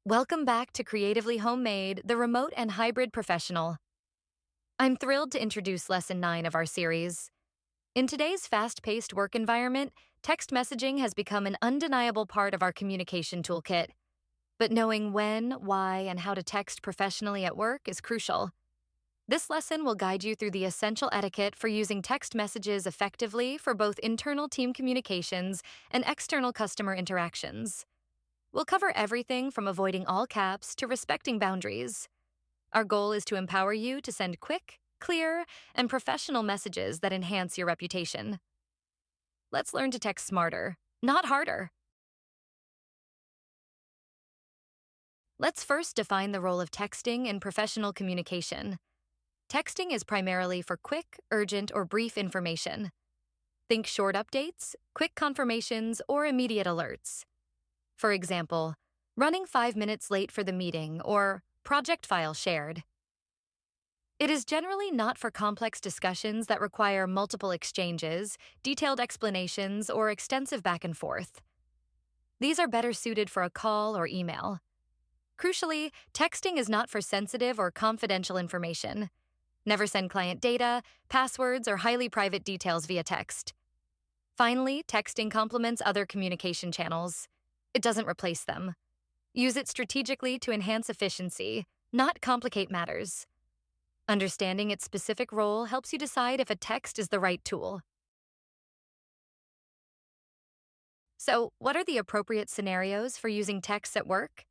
Welcome back to Creatively Homemade, the Remote and Hybrid Professional. I'm thrilled to introduce Lesson 9 of our series. In today's fast-paced work environment, text messaging has become an undeniable part of our communication toolkit. But knowing when, why, and how to text professionally at work is crucial. This lesson will guide you through the essential etiquette for using text messages effectively for both internal team communications and external customer interactions. We'll cover everything from avoiding all caps to respecting boundaries. Our goal is to empower you to send quick, clear, and professional messages that enhance your reputation. Let's learn to text smarter, not harder. Let's first define the role of texting in professional communication. Texting is primarily for quick, urgent, or brief information. Think short updates, quick confirmations, or immediate alerts. For example, running 5 minutes late for the meeting or project file shared. It is generally not for complex discussions that require multiple exchanges, detailed explanations, or extensive back and forth. These are better suited for a call or email. Crucially, texting is not for sensitive or confidential information. Never send client data, passwords, or highly private details via text. Finally, texting complements other communication channels. It doesn't replace them. Use it strategically to enhance efficiency, not complicate matters. Understanding its specific role helps you decide if a text is the right tool. So, what are the appropriate scenarios for using text at work?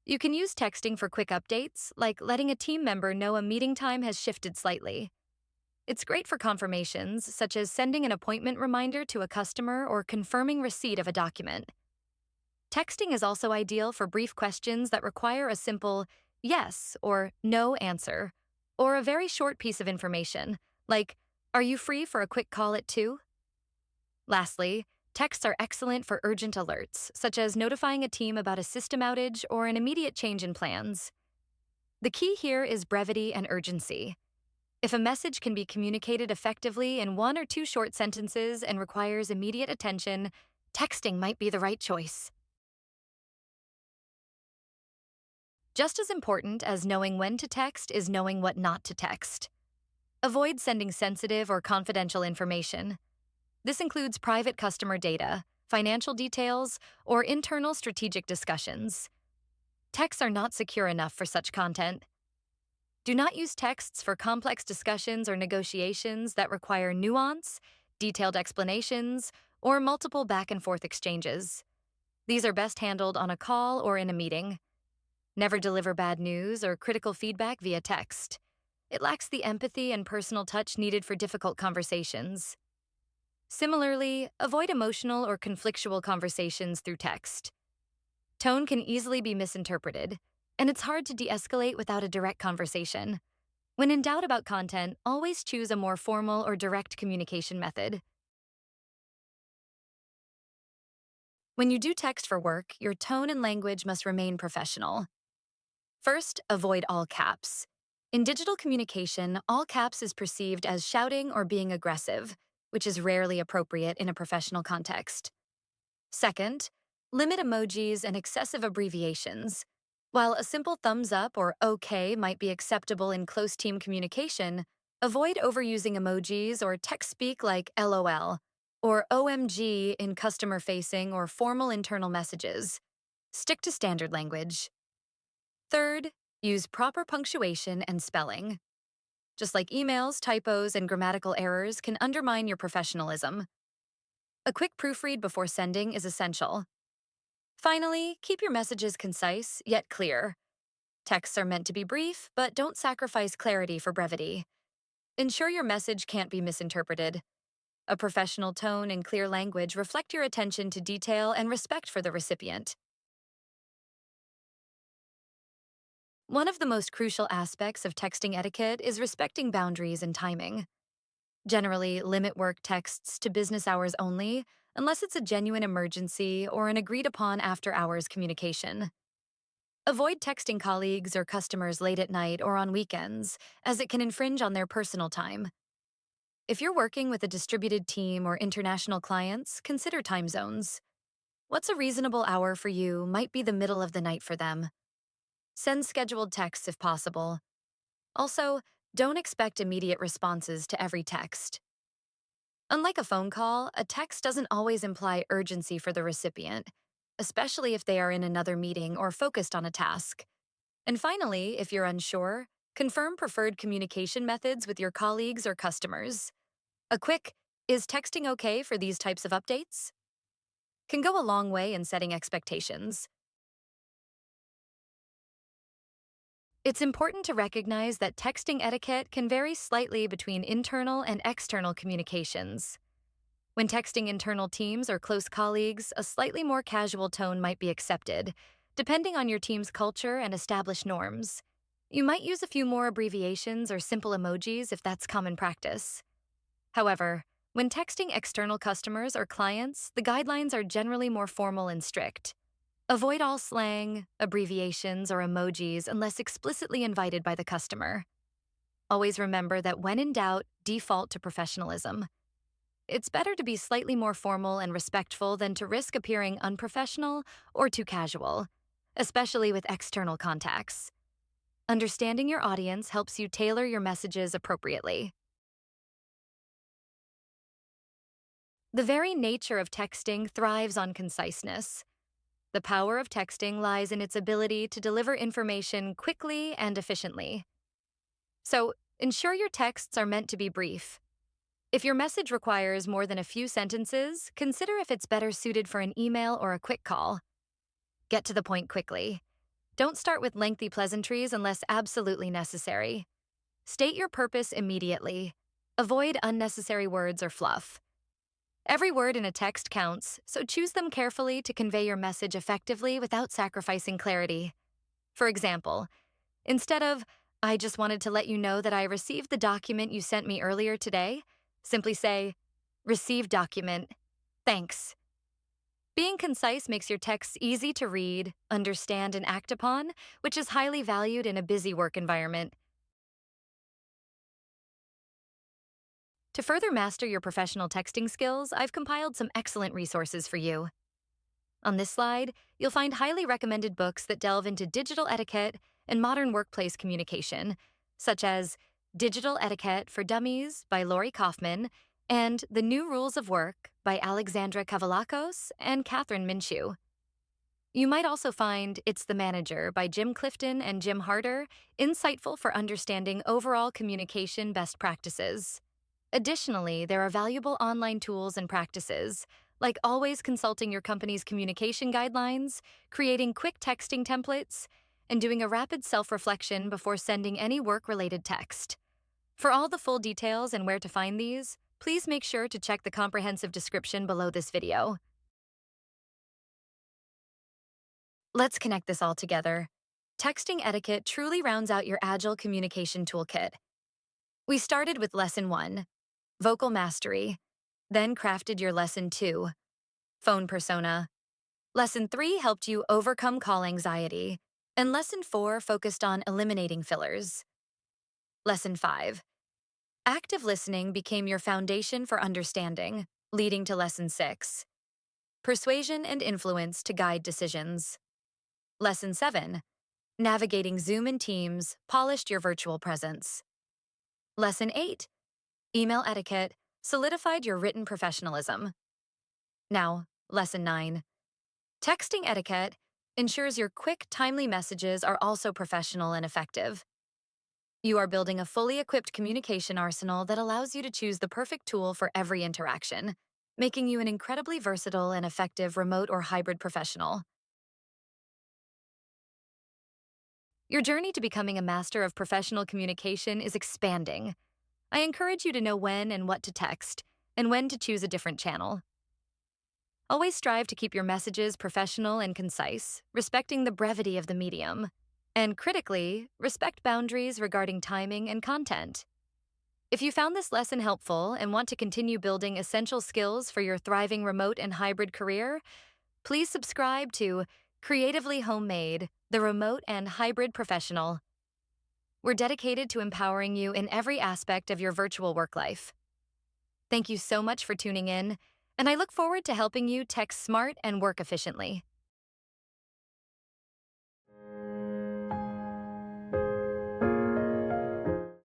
You can use texting for quick updates, like letting a team member know a meeting time has shifted slightly. It's great for confirmations, such as sending an appointment reminder to a customer or confirming receipt of a document. Texting is also ideal for brief questions that require a simple yes or no answer, or a very short piece of information, like, "Are you free for a quick call at 2?" Lastly, texts are excellent for urgent alerts, such as notifying a team about a system outage or an immediate change in plans. The key here is brevity and urgency. If a message can be communicated effectively in 1 or 2 short sentences and requires immediate attention, texting might be the right choice. Just as important as knowing when to text is knowing what not to text. Avoid sending sensitive or confidential information. This includes private customer data, financial details, or internal strategic discussions. Texts are not secure enough for such content. Do not use texts for complex discussions or negotiations that require nuance, detailed explanations, or multiple back and forth exchanges. These are best handled on a call or in a meeting. Never deliver bad news or critical feedback via text. It lacks the empathy and personal touch needed for difficult conversations. Similarly, avoid emotional or conflictual conversations through text. Tone can easily be misinterpreted, and it's hard to de-escalate without a direct conversation. When in doubt about content, always choose a more formal or direct communication method. When you do text for work, your tone and language must remain professional. First, avoid all caps. In digital communication, all caps is perceived as shouting or being aggressive, which is rarely appropriate in a professional context. Second, limit emojis and excessive abbreviations. While a simple thumbs up or OK might be acceptable in close team communication, avoid overusing emojis or text speak like LOL or OMG in customer-facing or formal internal messages. Stick to standard language. Third, use proper punctuation and spelling. Just like emails, typos, and grammatical errors can undermine your professionalism. A quick proofread before sending is essential. Finally, keep your messages concise yet clear. Texts are meant to be brief, but don't sacrifice clarity for brevity. Ensure your message can't be misinterpreted. A professional tone and clear language reflect your attention to detail and respect for the recipient. One of the most crucial aspects of texting etiquette is respecting boundaries and timing. Generally, limit work texts to business hours only, unless it's a genuine emergency or an agreed-upon after-hours communication. Avoid texting colleagues or customers late at night or on weekends, as it can infringe on their personal time. If you're working with a distributed team or international clients, consider time zones. What's a reasonable hour for you might be the middle of the night for them. Send scheduled texts if possible. Also, don't expect immediate responses to every text. Unlike a phone call, a text doesn't always imply urgency for the recipient, especially if they are in another meeting or focused on a task. And finally, if you're unsure, confirm preferred communication methods with your colleagues or customers. A quick, "Is texting okay for these types of updates?" can go a long way in setting expectations. It's important to recognize that texting etiquette can vary slightly between internal and external communications. When texting internal teams or close colleagues, a slightly more casual tone might be accepted, depending on your team's culture and established norms. You might use a few more abbreviations or simple emojis if that's common practice. However, when texting external customers or clients, the guidelines are generally more formal and strict. Avoid all slang, abbreviations, or emojis unless explicitly invited by the customer. Always remember that when in doubt, default to professionalism. It's better to be slightly more formal and respectful than to risk appearing unprofessional or too casual, especially with external contacts. Understanding your audience helps you tailor your messages appropriately. The very nature of texting thrives on conciseness. The power of texting lies in its ability to deliver information quickly and efficiently. So, ensure your texts are meant to be brief. If your message requires more than a few sentences, consider if it's better suited for an email or a quick call. Get to the point quickly. Don't start with lengthy pleasantries unless absolutely necessary. State your purpose immediately. Avoid unnecessary words or fluff. Every word in a text counts, so choose them carefully to convey your message effectively without sacrificing clarity. For example, instead of, "I just wanted to let you know that I received the document you sent me earlier today," simply say, "Received document. Thanks." Being concise makes your texts easy to read, understand, and act upon, which is highly valued in a busy work environment. To further master your professional texting skills, I've compiled some excellent resources for you. On this slide, you'll find highly recommended books that delve into digital etiquette and modern workplace communication, such as Digital Etiquette for Dummies by Lori Kaufman and The New Rules of Work by Alexandra Kavallakos and Catherine Minshew. You might also find It's the Manager by Jim Clifton and Jim Harder, insightful for understanding overall communication best practices. Additionally, there are valuable online tools and practices, like always consulting your company's communication guidelines, creating quick texting templates, and doing a rapid self-reflection before sending any work-related text. For all the full details and where to find these, please make sure to check the comprehensive description below this video. Let's connect this all together. Texting etiquette truly rounds out your agile communication toolkit. We started with Lesson 1, Vocal Mastery, then crafted your Lesson 2, Phone Persona. Lesson 3 helped you overcome call anxiety, and Lesson 4 focused on eliminating fillers. Lesson 5, Active listening became your foundation for understanding, leading to Lesson 6, Persuasion and Influence to guide decisions. Lesson 7, Navigating Zoom and Teams polished your virtual presence. Lesson 8, Email Etiquette solidified your written professionalism. Now, Lesson 9, Texting Etiquette ensures your quick, timely messages are also professional and effective. You are building a fully equipped communication arsenal that allows you to choose the perfect tool for every interaction, making you an incredibly versatile and effective remote or hybrid professional. Your journey to becoming a master of professional communication is expanding. I encourage you to know when and what to text, and when to choose a different channel. Always strive to keep your messages professional and concise, respecting the brevity of the medium. And critically, respect boundaries regarding timing and content. If you found this lesson helpful and want to continue building essential skills for your thriving remote and hybrid career, please subscribe to Creatively Homemade, the Remote and Hybrid Professional. We're dedicated to empowering you in every aspect of your virtual work life. Thank you so much for tuning in, and I look forward to helping you text smart and work efficiently.